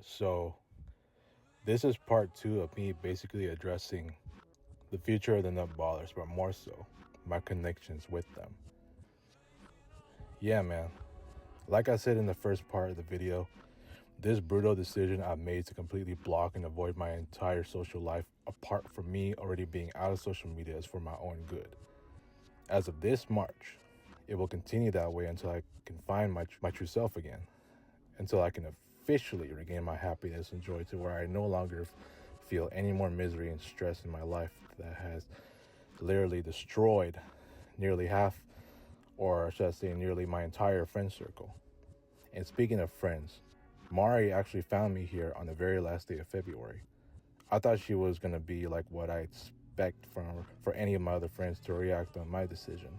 So this is part 2 of me basically addressing the future of the Nutbwallers, but more so my connections with them. Yeah, man. Like I said in the first part of the video, this brutal decision I've made to completely block and avoid my entire social life, apart from me already being out of social media, is for my own good. As of this March, it will continue that way until I can find my true self again, until I can officially regain my happiness and joy to where I no longer feel any more misery and stress in my life that has literally destroyed nearly half, or should I say nearly my entire friend circle. And speaking of friends, Mari actually found me here on the very last day of February. I thought she was going to be like what I expect for any of my other friends to react on my decision.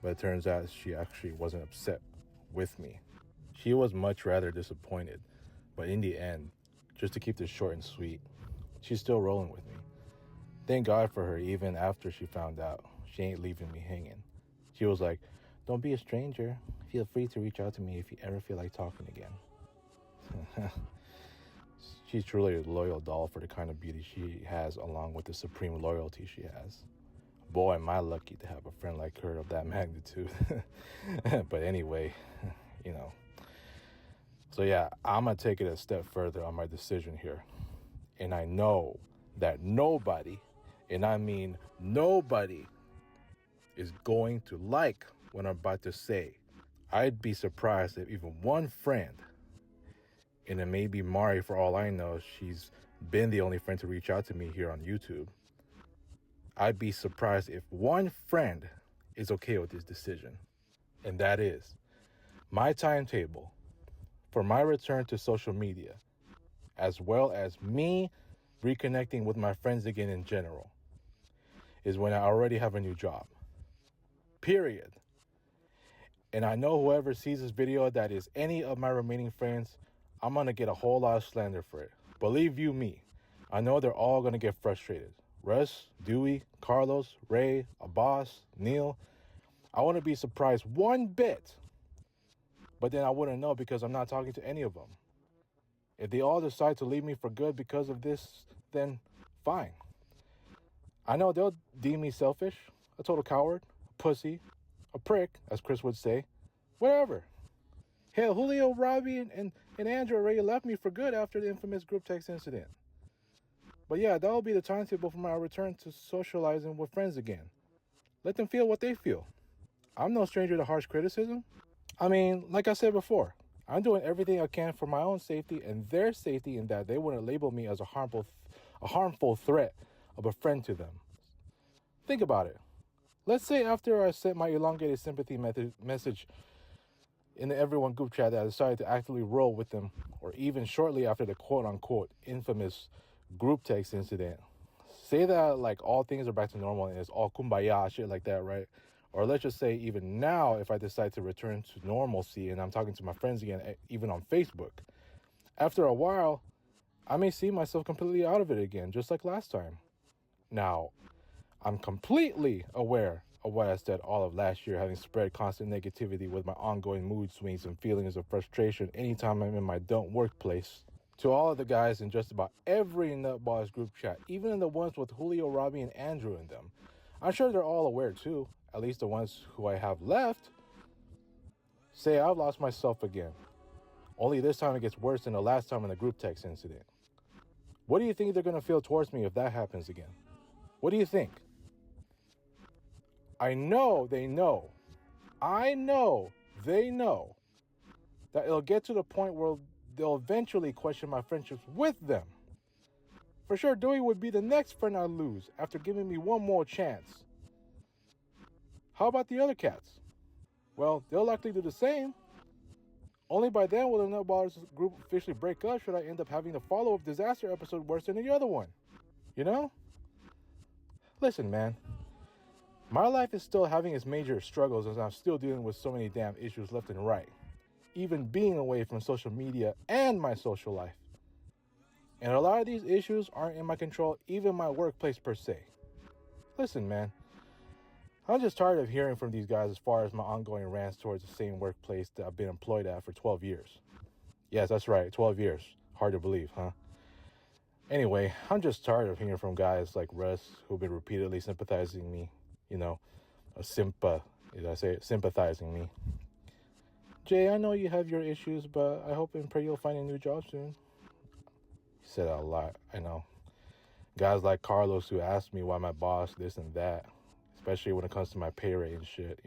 But it turns out she actually wasn't upset with me. She was much rather disappointed. But in the end, just to keep this short and sweet, she's still rolling with me. Thank God for her. Even after she found out, she ain't leaving me hanging. She was like, "Don't be a stranger. Feel free to reach out to me if you ever feel like talking again." She's truly a loyal doll for the kind of beauty she has, along with the supreme loyalty she has. Boy, am I lucky to have a friend like her of that magnitude. But anyway, you know. So yeah, I'm going to take it a step further on my decision here. And I know that nobody, and I mean nobody, is going to like what I'm about to say. I'd be surprised if even one friend, and it may be Mari for all I know, she's been the only friend to reach out to me here on YouTube. I'd be surprised if one friend is okay with this decision. And that is my timetable for my return to social media, as well as me reconnecting with my friends again in general, is when I already have a new job. Period. And I know whoever sees this video that is any of my remaining friends, I'm going to get a whole lot of slander for it. Believe you me, I know they're all going to get frustrated. Russ, Dewey, Carlos, Ray, Abbas, Neil. I wouldn't be surprised one bit. But then I wouldn't know because I'm not talking to any of them. If they all decide to leave me for good because of this, then fine. I know they'll deem me selfish, a total coward, a pussy, a prick, as Chris would say. Whatever. Hell, Julio, Robbie, and Andrew already left me for good after the infamous group text incident. But yeah, that'll be the timetable for my return to socializing with friends again. Let them feel what they feel. I'm no stranger to harsh criticism. I mean, like I said before, I'm doing everything I can for my own safety and their safety, in that they wouldn't label me as a harmful threat of a friend to them. Think about it. Let's say after I sent my elongated sympathy message in the everyone group chat that I decided to actively roll with them, or even shortly after the quote-unquote infamous group text incident. Say that like all things are back to normal and it's all kumbaya, shit like that, right? Or let's just say even now, if I decide to return to normalcy and I'm talking to my friends again, even on Facebook, after a while, I may see myself completely out of it again, just like last time. Now, I'm completely aware of what I said all of last year, having spread constant negativity with my ongoing mood swings and feelings of frustration anytime I'm in my don't workplace. To all of the guys in just about every Nutbwallers group chat, even in the ones with Julio, Robbie, and Andrew in them, I'm sure they're all aware too, at least the ones who I have left, say I've lost myself again. Only this time it gets worse than the last time in the group text incident. What do you think they're going to feel towards me if that happens again? What do you think? I know they know that it'll get to the point where they'll eventually question my friendships with them. For sure, Dewey would be the next friend I lose after giving me one more chance. How about the other cats? Well, they'll likely do the same. Only by then will the Nutbwallers group officially break up should I end up having the follow-up disaster episode worse than the other one. You know? Listen, man. My life is still having its major struggles as I'm still dealing with so many damn issues left and right. Even being away from social media and my social life. And a lot of these issues aren't in my control, even my workplace per se. Listen, man. I'm just tired of hearing from these guys as far as my ongoing rants towards the same workplace that I've been employed at for 12 years. Yes, that's right, 12 years. Hard to believe, huh? Anyway, I'm just tired of hearing from guys like Russ who've been repeatedly sympathizing me, you know, did I say it? Sympathizing me. Jay, I know you have your issues, but I hope and pray you'll find a new job soon. He said that a lot, I know. Guys like Carlos who ask me why my boss this and that, especially when it comes to my pay rate and shit,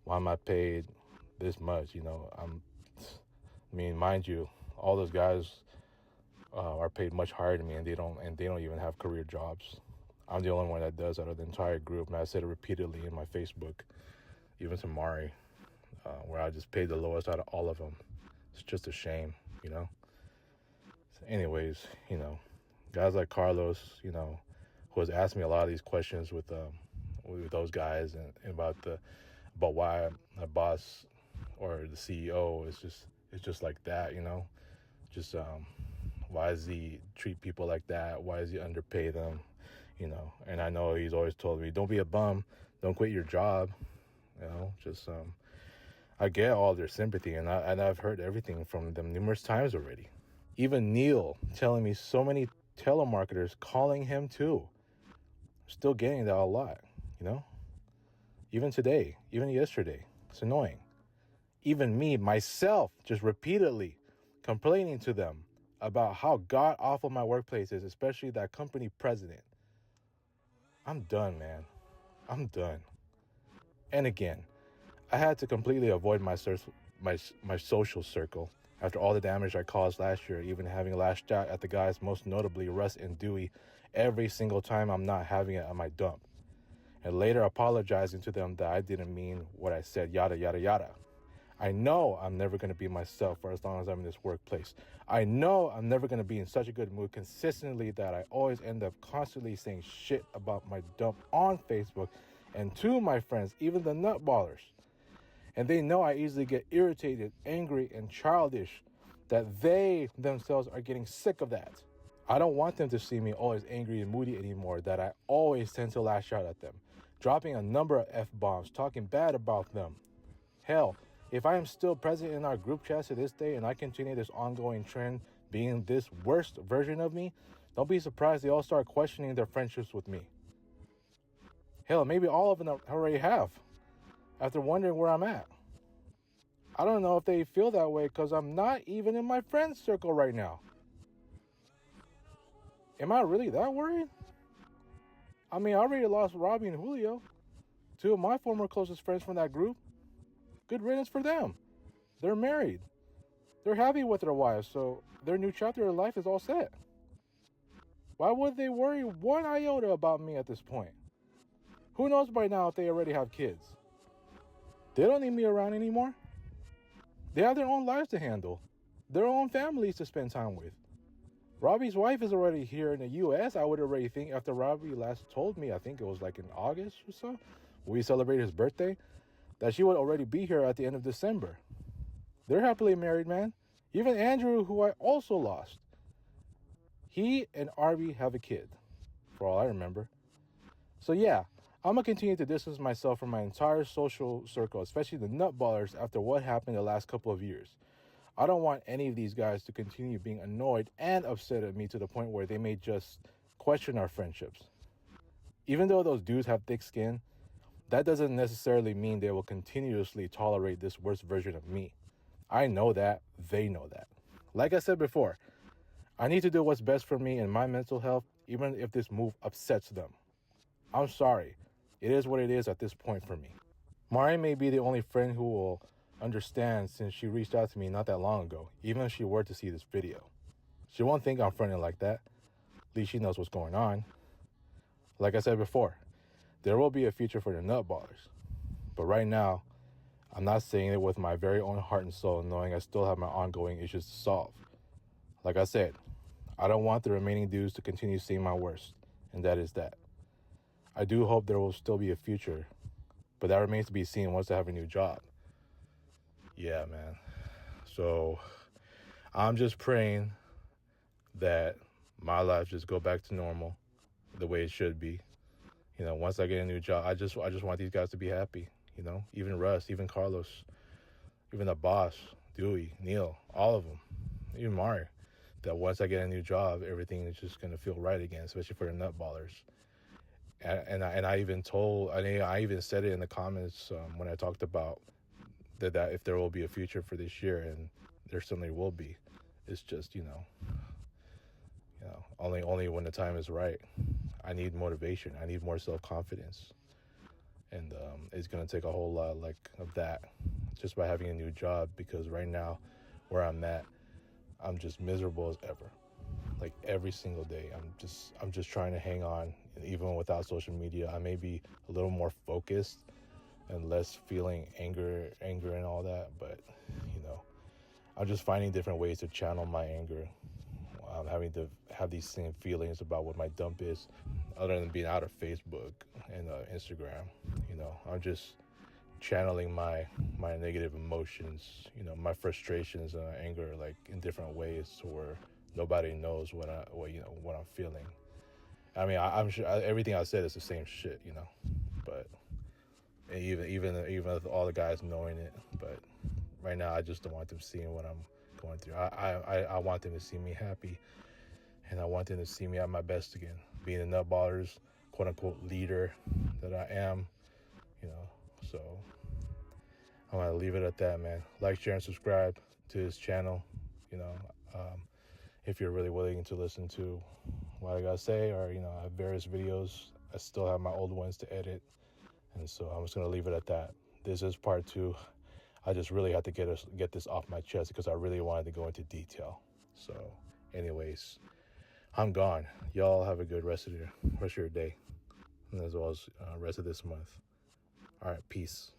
why am I paid this much, mind you, all those guys are paid much higher than me, and they don't even have career jobs. I'm the only one that does out of the entire group, and I said it repeatedly in my Facebook, even to Mari, where I just paid the lowest out of all of them. It's just a shame. So anyways, guys like Carlos, who has asked me a lot of these questions with those guys and about why my boss or the CEO is just like that, just why does he treat people like that? Why does he underpay them? And I know he's always told me, don't be a bum, don't quit your job, just I get all their sympathy, and I've heard everything from them numerous times already. Even Neil telling me so many telemarketers calling him too. Still getting that a lot, even today, even yesterday. It's annoying. Even me, myself, just repeatedly complaining to them about how god-awful my workplace is, especially that company president. I'm done, man. I'm done. And again, I had to completely avoid my social circle after all the damage I caused last year, even having lashed out at the guys, most notably Russ and Dewey, every single time I'm not having it at my dump. And later apologizing to them that I didn't mean what I said, yada, yada, yada. I know I'm never going to be myself for as long as I'm in this workplace. I know I'm never going to be in such a good mood consistently that I always end up constantly saying shit about my dump on Facebook and to my friends, even the Nutbwallers. And they know I easily get irritated, angry, and childish, that they themselves are getting sick of that. I don't want them to see me always angry and moody anymore, that I always tend to lash out at them, dropping a number of F-bombs, talking bad about them. Hell, if I am still present in our group chats to this day and I continue this ongoing trend being this worst version of me, don't be surprised they all start questioning their friendships with me. Hell, maybe all of them already have, after wondering where I'm at. I don't know if they feel that way because I'm not even in my friends circle right now. Am I really that worried? I already lost Robbie and Julio, two of my former closest friends from that group. Good riddance for them. They're married. They're happy with their wives, so their new chapter of life is all set. Why would they worry one iota about me at this point? Who knows by now if they already have kids? They don't need me around anymore. They have their own lives to handle, their own families to spend time with. Robbie's wife is already here in the U.S., I would already think, after Robbie last told me, I think it was like in August or so, when we celebrated his birthday, that she would already be here at the end of December. They're happily married, man. Even Andrew, who I also lost. He and Arby have a kid, for all I remember. So yeah, I'm going to continue to distance myself from my entire social circle, especially the Nutbwallers, after what happened the last couple of years. I don't want any of these guys to continue being annoyed and upset at me to the point where they may just question our friendships. Even though those dudes have thick skin, that doesn't necessarily mean they will continuously tolerate this worst version of me. I know that. They know that. Like I said before, I need to do what's best for me and my mental health, even if this move upsets them. I'm sorry. It is what it is at this point for me. Mari may be the only friend who will understand since she reached out to me not that long ago, even if she were to see this video. She won't think I'm fronting like that. At least she knows what's going on. Like I said before, there will be a future for the Nutbwallers. But right now, I'm not saying it with my very own heart and soul, knowing I still have my ongoing issues to solve. Like I said, I don't want the remaining dudes to continue seeing my worst, and that is that. I do hope there will still be a future, but that remains to be seen once I have a new job. Yeah, man. So I'm just praying that my life just go back to normal, the way it should be. Once I get a new job, I just want these guys to be happy. Even Russ, even Carlos, even the boss, Dewey, Neil, all of them, even Mari. that once I get a new job, everything is just gonna feel right again, especially for the Nutbwallers. And I even told, I even said it in the comments when I talked about that if there will be a future for this year, and there certainly will be. It's just only when the time is right. I need motivation. I need more self confidence, and it's gonna take a whole lot like of that, just by having a new job. Because right now, where I'm at, I'm just miserable as ever. Like every single day, I'm just trying to hang on. And even without social media, I may be a little more focused and less feeling anger and all that. But you know, I'm just finding different ways to channel my anger. I'm having to have these same feelings about what my dump is, other than being out of Facebook and Instagram. I'm just channeling my negative emotions, my frustrations and anger, like in different ways, to where nobody knows what I'm feeling. I mean, I'm sure everything I said is the same shit, but even with all the guys knowing it, but right now I just don't want them seeing what I'm going through. I want them to see me happy, and I want them to see me at my best again, being a Nutballers quote unquote leader that I am, So I'm gonna leave it at that, man. Like, share, and subscribe to his channel. You know, if you're really willing to listen to what I gotta say, or I have various videos. I still have my old ones to edit, and so I'm just gonna leave it at that. This is part 2. I just really had to get this off my chest because I really wanted to go into detail. So, anyways, I'm gone. Y'all have a good rest of your day, and as well as rest of this month. All right, peace.